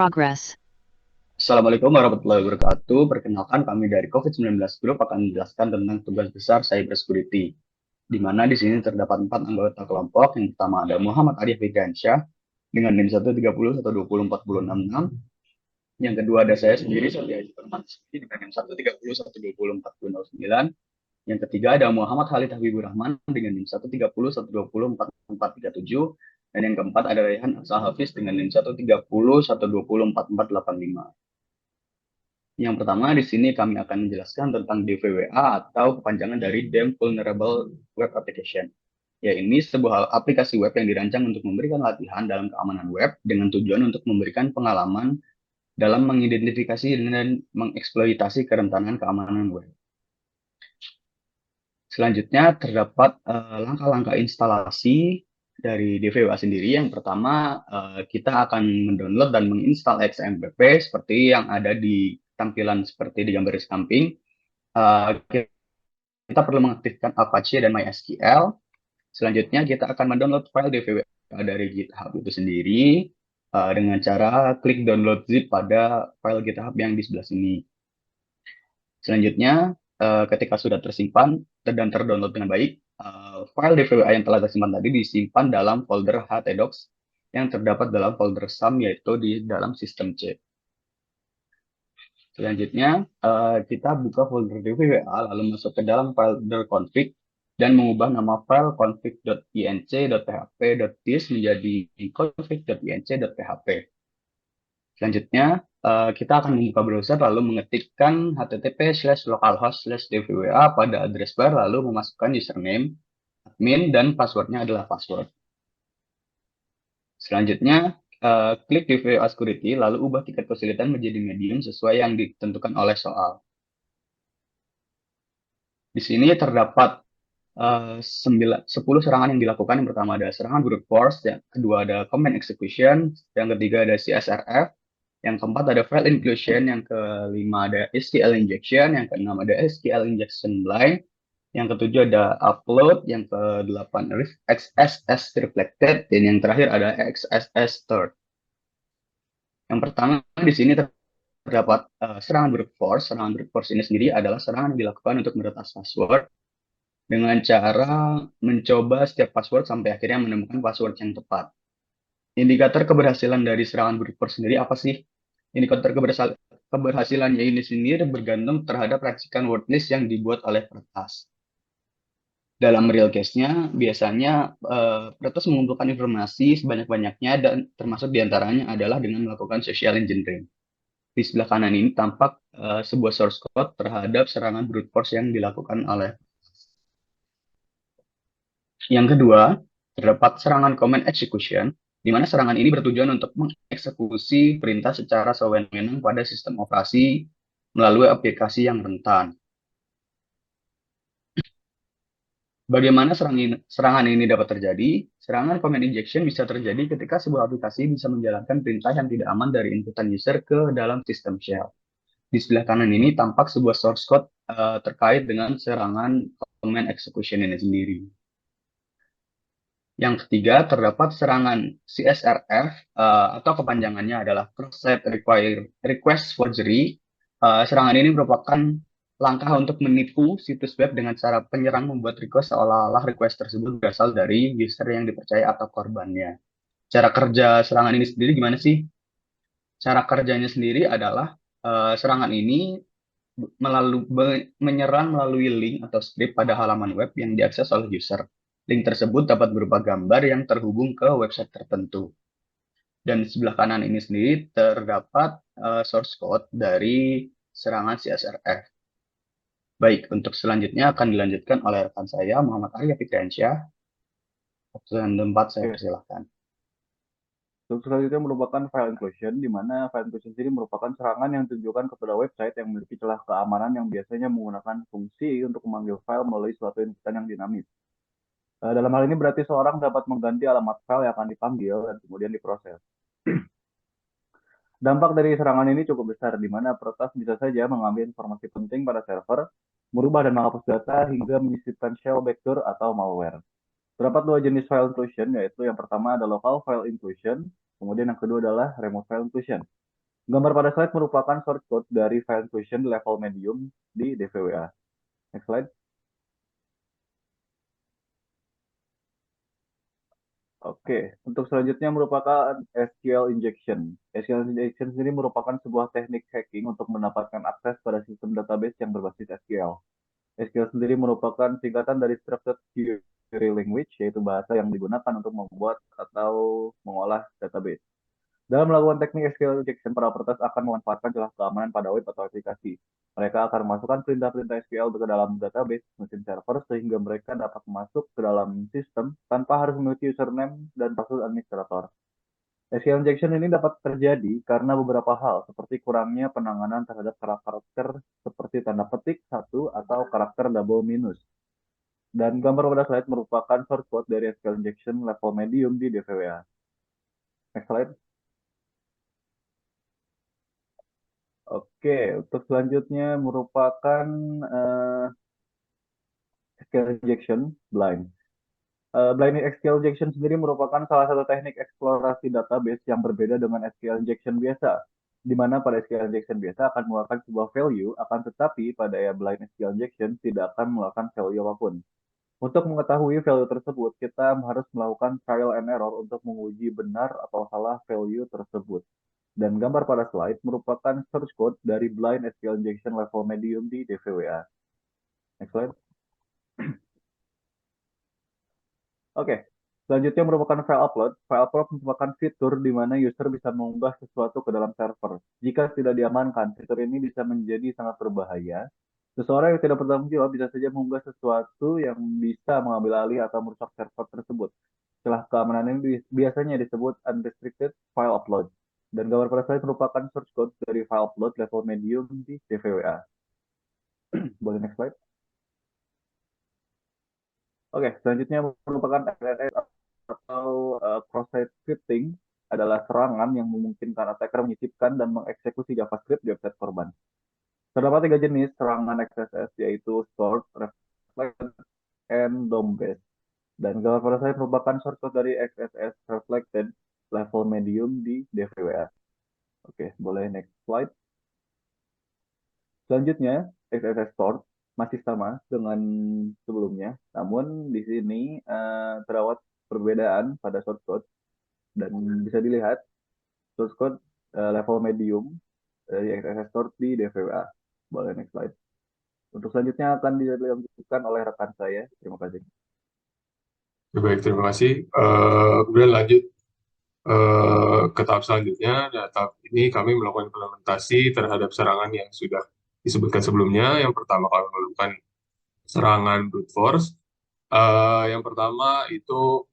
Progress. Assalamualaikum warahmatullahi wabarakatuh. Perkenalkan kami dari COVID-19 Group akan menjelaskan tentang tugas besar cyber security, di mana di sini terdapat 4 anggota kelompok. Yang pertama ada Muhammad Arif Fidansyah dengan NIM 130 120 4066. Yang kedua ada saya sendiri, Satya Aji Permatasari dengan NIM 130 120 4009. Yang ketiga ada Muhammad Khalid Habibur Rahman dengan NIM 130 120 4437. Dan yang keempat ada Rehan Aksal Hafiz dengan NIM 130 120 4485. Yang pertama di sini kami akan menjelaskan tentang DVWA atau kepanjangan dari Damn Vulnerable Web Application. Ya, ini sebuah aplikasi web yang dirancang untuk memberikan latihan dalam keamanan web dengan tujuan untuk memberikan pengalaman dalam mengidentifikasi dan mengeksploitasi kerentanan keamanan web. Selanjutnya terdapat langkah-langkah instalasi dari DVWA sendiri. Yang pertama, kita akan mendownload dan menginstal XMPP seperti yang ada di tampilan seperti di gambar di samping. Kita perlu mengaktifkan Apache dan MySQL. Selanjutnya kita akan mendownload file DVWA dari GitHub itu sendiri dengan cara klik download zip pada file GitHub yang di sebelah sini. Selanjutnya, ketika sudah tersimpan dan terdownload dengan baik, file DVWA yang telah tersimpan tadi disimpan dalam folder htdocs yang terdapat dalam folder SAM, yaitu di dalam sistem C. Selanjutnya, kita buka folder DVWA, lalu masuk ke dalam folder config, dan mengubah nama file config.inc.php.this menjadi config.inc.php. Selanjutnya, kita akan membuka browser lalu mengetikkan http://localhost/dvwa pada address bar lalu memasukkan username, admin, dan passwordnya adalah password. Selanjutnya, klik DVWA Security lalu ubah tingkat kesulitan menjadi medium sesuai yang ditentukan oleh soal. Di sini terdapat 10 serangan yang dilakukan. Yang pertama ada serangan brute force, yang kedua ada command execution, yang ketiga ada CSRF, yang keempat ada file inclusion, yang kelima ada SQL injection, yang keenam ada SQL injection blind, yang ketujuh ada upload, yang kedelapan XSS reflected, dan yang terakhir ada XSS third. Yang pertama di sini terdapat serangan brute force. Serangan brute force ini sendiri adalah serangan yang dilakukan untuk meretas password dengan cara mencoba setiap password sampai akhirnya menemukan password yang tepat. Indikator keberhasilan dari serangan brute force sendiri apa sih? Indikator keberhasilannya ini sendiri bergantung terhadap racikan word list yang dibuat oleh peretas. Dalam real case-nya, biasanya peretas mengumpulkan informasi sebanyak-banyaknya dan termasuk diantaranya adalah dengan melakukan social engineering. Di sebelah kanan ini tampak sebuah source code terhadap serangan brute force yang dilakukan oleh. Yang kedua, terdapat serangan command execution, di mana serangan ini bertujuan untuk mengeksekusi perintah secara sewenang-wenang pada sistem operasi melalui aplikasi yang rentan. Bagaimana serangan ini dapat terjadi? Serangan command injection bisa terjadi ketika sebuah aplikasi bisa menjalankan perintah yang tidak aman dari inputan user ke dalam sistem shell. Di sebelah kanan ini tampak sebuah source code terkait dengan serangan command execution ini sendiri. Yang ketiga, terdapat serangan CSRF atau kepanjangannya adalah Cross-Site Request Forgery. Serangan ini merupakan langkah untuk menipu situs web dengan cara penyerang membuat request seolah-olah request tersebut berasal dari user yang dipercaya atau korbannya. Cara kerja serangan ini sendiri gimana sih? Cara kerjanya sendiri adalah serangan ini menyerang melalui link atau script pada halaman web yang diakses oleh user. Link tersebut dapat berupa gambar yang terhubung ke website tertentu. Dan di sebelah kanan ini sendiri terdapat source code dari serangan CSRF. Baik, untuk selanjutnya akan dilanjutkan oleh rekan saya, Muhammad Arya Fikriansyah. Waktu dan tempat saya Oke. persilahkan. Untuk selanjutnya merupakan file inclusion, di mana file inclusion sendiri merupakan serangan yang ditujukan kepada website yang memiliki celah keamanan yang biasanya menggunakan fungsi untuk memanggil file melalui suatu inputan yang dinamis. Dalam hal ini berarti seorang dapat mengganti alamat file yang akan dipanggil dan kemudian diproses. Dampak dari serangan ini cukup besar, di mana peretas bisa saja mengambil informasi penting pada server, merubah dan menghapus data, hingga menyisipkan shell backdoor atau malware. Terdapat dua jenis file inclusion, yaitu yang pertama ada local file inclusion, kemudian yang kedua adalah remote file inclusion. Gambar pada slide merupakan source code dari file inclusion level medium di DVWA. Next slide. Oke, untuk selanjutnya merupakan SQL injection. SQL injection sendiri merupakan sebuah teknik hacking untuk mendapatkan akses pada sistem database yang berbasis SQL. SQL sendiri merupakan singkatan dari Structured Query Language, yaitu bahasa yang digunakan untuk membuat atau mengolah database. Dalam melakukan teknik SQL injection, para peretas akan memanfaatkan celah keamanan pada web atau aplikasi. Mereka akan memasukkan perintah-perintah SQL ke dalam database mesin server sehingga mereka dapat masuk ke dalam sistem tanpa harus memiliki username dan password administrator. SQL injection ini dapat terjadi karena beberapa hal, seperti kurangnya penanganan terhadap karakter seperti tanda petik satu atau karakter double minus. Dan gambar pada slide merupakan source code dari SQL injection level medium di DVWA. Next slide. Oke, untuk selanjutnya merupakan eh, SQL injection blind. Blind SQL injection sendiri merupakan salah satu teknik eksplorasi database yang berbeda dengan SQL injection biasa, di mana pada SQL injection biasa akan mengeluarkan sebuah value, akan tetapi pada blind SQL injection tidak akan mengeluarkan value apapun. Untuk mengetahui value tersebut, kita harus melakukan trial and error untuk menguji benar atau salah value tersebut. Dan gambar pada slide merupakan source code dari blind SQL injection level medium di DVWA. Next slide. Oke, selanjutnya merupakan file upload. File upload merupakan fitur di mana user bisa mengunggah sesuatu ke dalam server. Jika tidak diamankan, fitur ini bisa menjadi sangat berbahaya. Seseorang yang tidak bertanggung jawab bisa saja mengunggah sesuatu yang bisa mengambil alih atau merusak server tersebut. Celah keamanan ini biasanya disebut unrestricted file upload. Dan gambar pada slide merupakan source code dari file upload level medium di DVWA. Boleh next slide. Oke, selanjutnya merupakan RSS atau cross-site scripting adalah serangan yang memungkinkan attacker menyisipkan dan mengeksekusi JavaScript di website korban. Terdapat tiga jenis serangan XSS, yaitu stored, reflected, and DOM-based. Dan gambar pada saya merupakan shortcut dari XSS reflected level medium di DVWA. Oke, boleh next slide. Selanjutnya, XSS stored masih sama dengan sebelumnya, namun di sini terdapat perbedaan pada shortcut dan bisa dilihat source code level medium dari XSS Store di DVWA. Boleh next slide. Untuk selanjutnya akan dilanjutkan oleh rekan saya. Terima kasih. Baik, terima kasih. Kemudian lanjut ke tahap selanjutnya. Nah, tahap ini kami melakukan implementasi terhadap serangan yang sudah disebutkan sebelumnya. Yang pertama kami melakukan serangan brute force. Yang pertama itu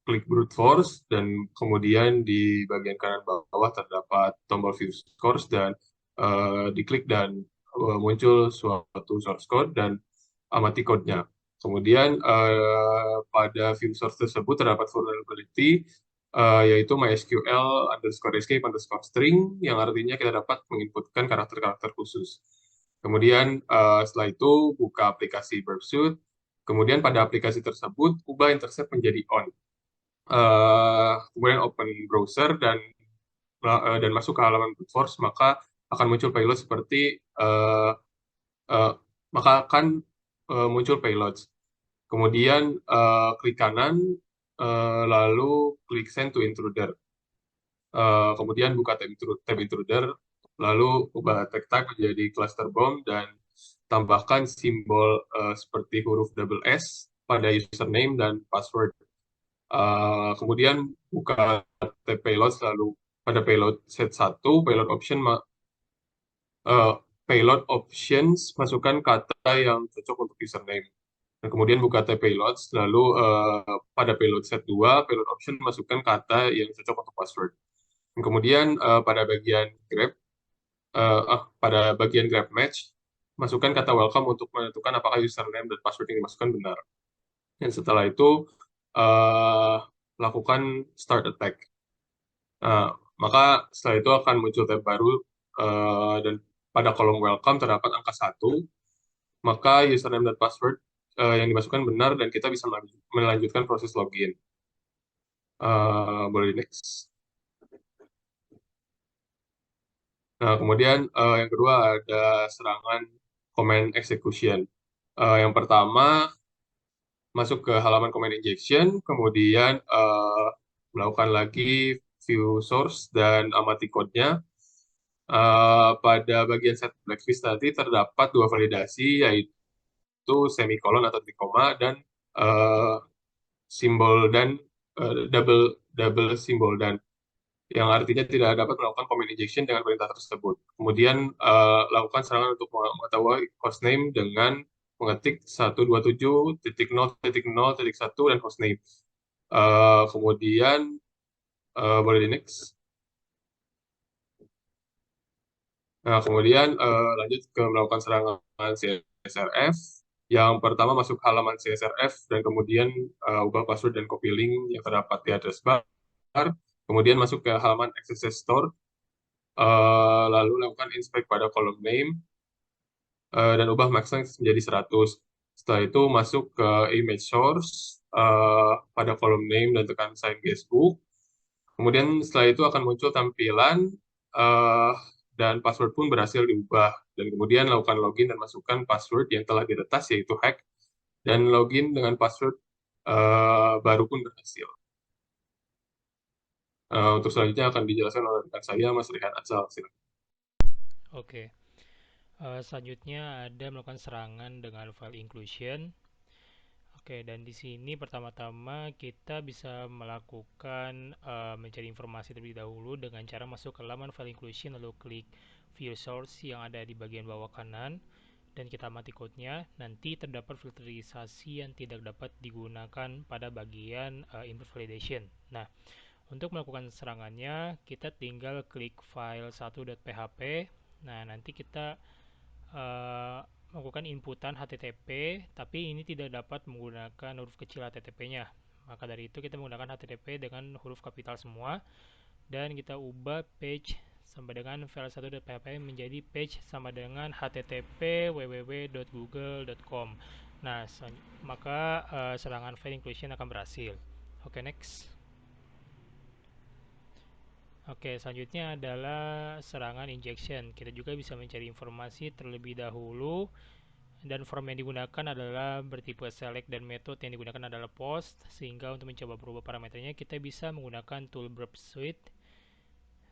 klik brute force dan kemudian di bagian kanan bawah terdapat tombol view source dan diklik dan muncul suatu source code dan amati code-nya. Kemudian pada view source tersebut terdapat vulnerability yaitu MySQL underscore escape underscore string yang artinya kita dapat menginputkan karakter-karakter khusus. Kemudian setelah itu buka aplikasi Burpsuite. Kemudian pada aplikasi tersebut ubah intercept menjadi on. Kemudian open browser dan masuk ke halaman brute force, maka akan muncul payload seperti maka akan muncul payloads. Kemudian klik kanan, lalu klik send to intruder. Kemudian buka tab intruder, lalu ubah tag type menjadi cluster bomb dan tambahkan simbol seperti huruf double S pada username dan password. Kemudian buka tab payload, lalu pada payload set 1, payload options, masukkan kata yang cocok untuk username. Dan kemudian buka tab payloads, lalu pada payload set 2, payload option, masukkan kata yang cocok untuk password. Dan kemudian pada bagian grab match, masukkan kata welcome untuk menentukan apakah username dan password yang dimasukkan benar. Dan setelah itu, lakukan start attack. Maka setelah itu akan muncul tab baru, dan pada kolom welcome terdapat angka 1, maka username dan password yang dimasukkan benar dan kita bisa melanjutkan proses login. Boleh next. Nah, kemudian yang kedua ada serangan command execution. Yang pertama masuk ke halaman command injection, kemudian melakukan lagi view source dan amati code-nya. Pada bagian set blackfish tadi terdapat dua validasi, yaitu semikolon atau titik koma dan eh, simbol dan double double simbol dan yang artinya tidak dapat melakukan command injection dengan perintah tersebut. Kemudian lakukan serangan untuk mengetahui hostname dengan mengetik 127.0.0.1 dan hostname. Kemudian boleh di next. Nah, kemudian lanjut ke melakukan serangan CSRF. Yang pertama masuk halaman CSRF dan kemudian ubah password dan copy link yang terdapat di address bar. Kemudian masuk ke halaman XSS Store. Lalu lakukan inspect pada column name dan ubah max length menjadi 100. Setelah itu masuk ke image source pada column name dan tekan sign guestbook. Kemudian setelah itu akan muncul tampilan dan password pun berhasil diubah. Dan kemudian lakukan login dan masukkan password yang telah diretas yaitu hack dan login dengan password baru pun berhasil. Untuk selanjutnya akan dijelaskan oleh rekan saya, Mas Rehan Atsal. Silakan. Oke, selanjutnya ada melakukan serangan dengan file inclusion. Oke, dan di sini pertama-tama kita bisa melakukan mencari informasi terlebih dahulu dengan cara masuk ke laman file inclusion lalu klik view source yang ada di bagian bawah kanan dan kita amati code-nya. Nanti terdapat filterisasi yang tidak dapat digunakan pada bagian input validation. Nah, untuk melakukan serangannya kita tinggal klik file 1.php. Nah, nanti kita melakukan inputan HTTP, tapi ini tidak dapat menggunakan huruf kecil HTTP-nya. Maka dari itu kita menggunakan HTTP dengan huruf kapital semua dan kita ubah page sampai dengan file1.php menjadi page sama dengan http www.google.com. Nah, maka serangan file inclusion akan berhasil. Oke, next. Oke, selanjutnya adalah serangan injection. Kita juga bisa mencari informasi terlebih dahulu dan form yang digunakan adalah bertipe select dan metode yang digunakan adalah post, sehingga untuk mencoba berubah parameternya kita bisa menggunakan tool burp suite.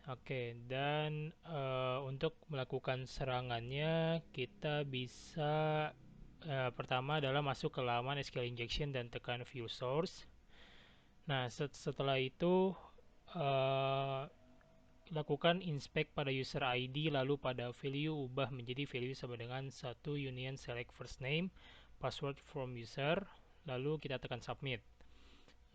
Oke, dan untuk melakukan serangannya kita bisa pertama adalah masuk ke laman SQL injection dan tekan view source. Nah, setelah itu lakukan inspect pada user ID lalu pada value ubah menjadi value sama dengan 1 union select first name password from user lalu kita tekan submit.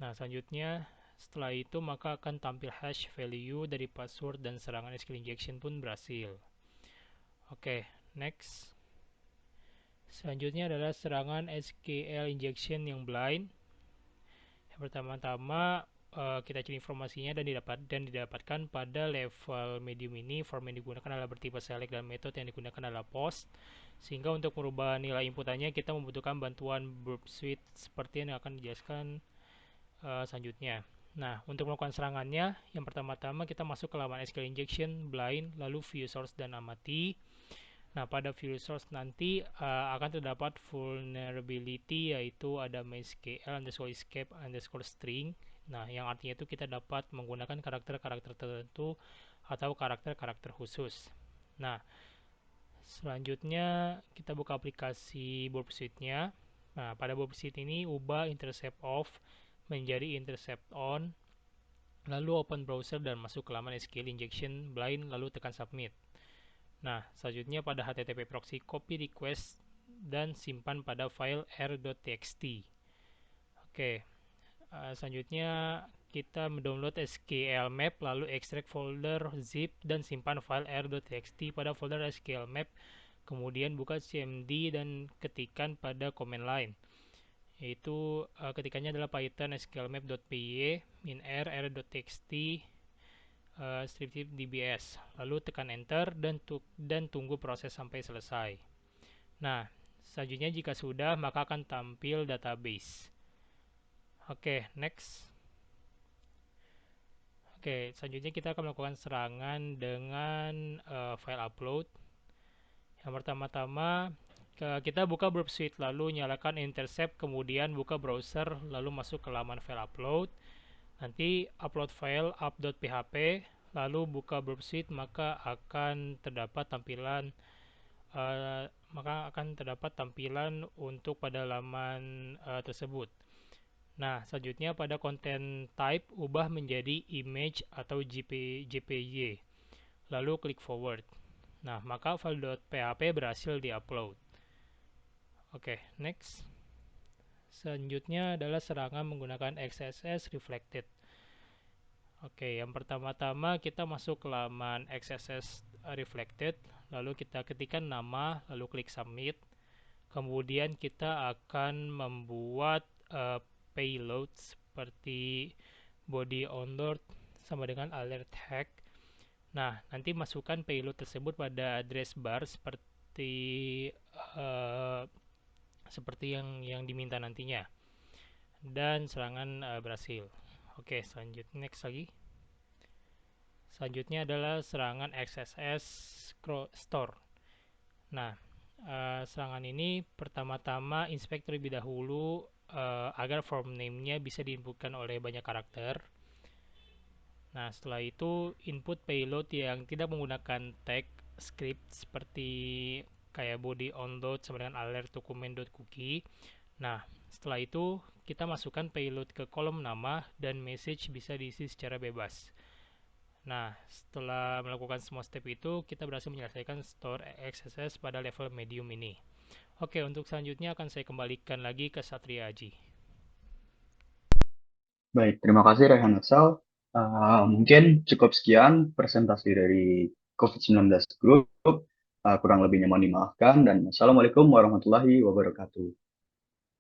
Nah, selanjutnya setelah itu maka akan tampil hash value dari password dan serangan SQL injection pun berhasil. Oke, next. Selanjutnya adalah serangan SQL injection yang blind. Yang pertama-tama kita cari informasinya dan didapatkan pada level medium ini. Form yang digunakan adalah bertipe select dan metode yang digunakan adalah post. Sehingga untuk merubah nilai inputannya kita membutuhkan bantuan burp suite seperti yang akan dijelaskan selanjutnya. Nah, untuk melakukan serangannya, yang pertama-tama kita masuk ke laman SQL injection blind lalu view source dan amati. Nah, pada view source nanti akan terdapat vulnerability yaitu ada MySQL underscore escape underscore string. Nah, yang artinya itu kita dapat menggunakan karakter-karakter tertentu atau karakter-karakter khusus. Nah, selanjutnya kita buka aplikasi burp suite-nya. Nah, pada burp suite ini ubah intercept off menjadi intercept on, lalu open browser dan masuk ke laman SQL injection blind lalu tekan submit. Nah, selanjutnya pada HTTP proxy copy request dan simpan pada file r.txt. Oke, selanjutnya kita mendownload SQL map lalu ekstrak folder zip dan simpan file r.txt pada folder SQL map. Kemudian buka cmd dan ketikkan pada command line. Yaitu ketikannya adalah python sqlmap.py min r.txt strip dbs lalu tekan enter dan tunggu proses sampai selesai. Nah, selanjutnya jika sudah maka akan tampil database. Oke, next. Oke, selanjutnya kita akan melakukan serangan dengan file upload. Yang pertama-tama kita buka Burp Suite, lalu nyalakan intercept, kemudian buka browser, lalu masuk ke laman file upload. Nanti upload file up.php, lalu buka Burp Suite, maka akan terdapat tampilan untuk pada laman tersebut. Nah, selanjutnya pada content type ubah menjadi image atau JPG. Lalu klik forward. Nah, maka file.php berhasil di-upload. Oke, next. Selanjutnya adalah serangan menggunakan XSS Reflected. Oke, yang pertama-tama kita masuk ke laman XSS Reflected, lalu kita ketikkan nama, lalu klik submit. Kemudian kita akan membuat payload seperti body onboard sama dengan alert tag. Nah, nanti masukkan payload tersebut pada address bar seperti yang diminta nantinya. Dan serangan berhasil. Oke, selanjutnya next lagi. Selanjutnya adalah serangan XSS Store. Nah, serangan ini pertama-tama inspect terlebih dahulu agar form name-nya bisa diinputkan oleh banyak karakter. Nah, setelah itu input payload yang tidak menggunakan tag script seperti kayak body onload sama dengan alert document.cookie. Nah, setelah itu kita masukkan payload ke kolom nama dan message bisa diisi secara bebas. Nah, setelah melakukan semua step itu, kita berhasil menyelesaikan store XSS pada level medium ini. Oke, untuk selanjutnya akan saya kembalikan lagi ke Satria Aji. Baik, terima kasih Rehan Aksal. Mungkin cukup sekian presentasi dari COVID-19 Group. Kurang lebihnya mohon dimaafkan dan Assalamualaikum warahmatullahi wabarakatuh.